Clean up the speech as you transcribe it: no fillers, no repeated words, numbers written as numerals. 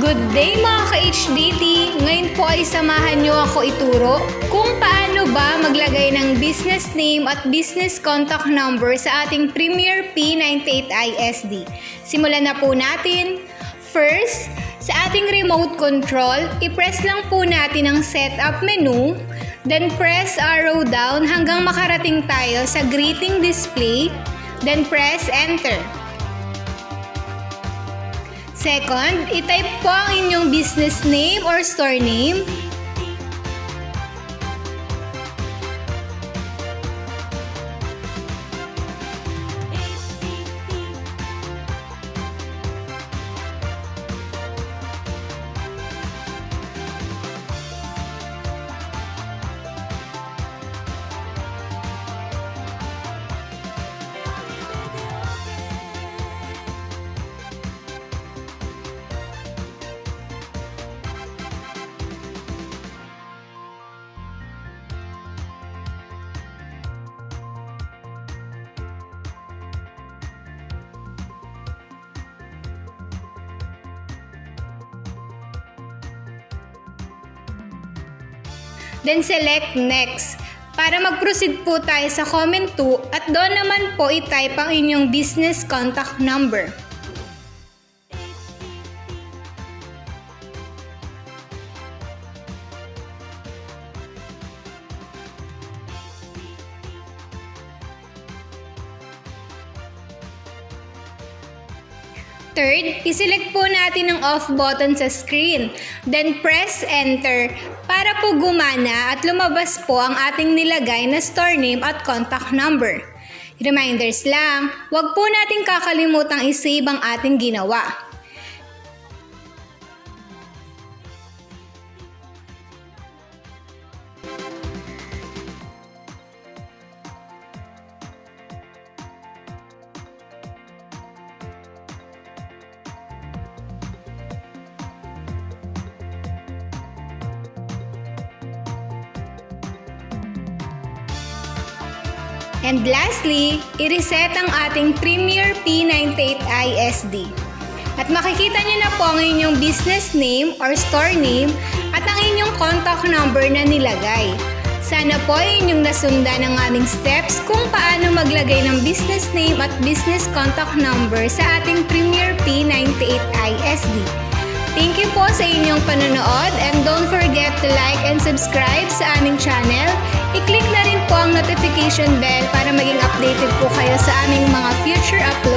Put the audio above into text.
Good day mga ka-HDT! Ngayon po ay samahan nyo ako ituro kung paano ba maglagay ng business name at business contact number sa ating Premier P98ISD. Simulan na po natin. First, sa ating remote control, i-press lang po natin ang setup menu, then press arrow down hanggang makarating tayo sa greeting display, then press enter. Second, i-type po ang inyong business name or store name. Then select next. Para mag-proceed po tayo sa comment 2 at doon naman po i-type ang inyong business contact number. Third, iselect po natin ang off button sa screen. Then press enter para po gumana at lumabas po ang ating nilagay na store name at contact number. Reminders lang, huwag po natin kakalimutang i-save ang ating ginawa. And lastly, i-reset ang ating Premier P98ISD. At makikita nyo na po ang inyong business name or store name at ang inyong contact number na nilagay. Sana po ay inyong nasundan ang aming steps kung paano maglagay ng business name at business contact number sa ating Premier P98ISD. Thank you po sa inyong panonood and don't forget to like and subscribe sa aming channel. I-click na rin po ang notification bell para maging updated po kayo sa aming mga future uploads.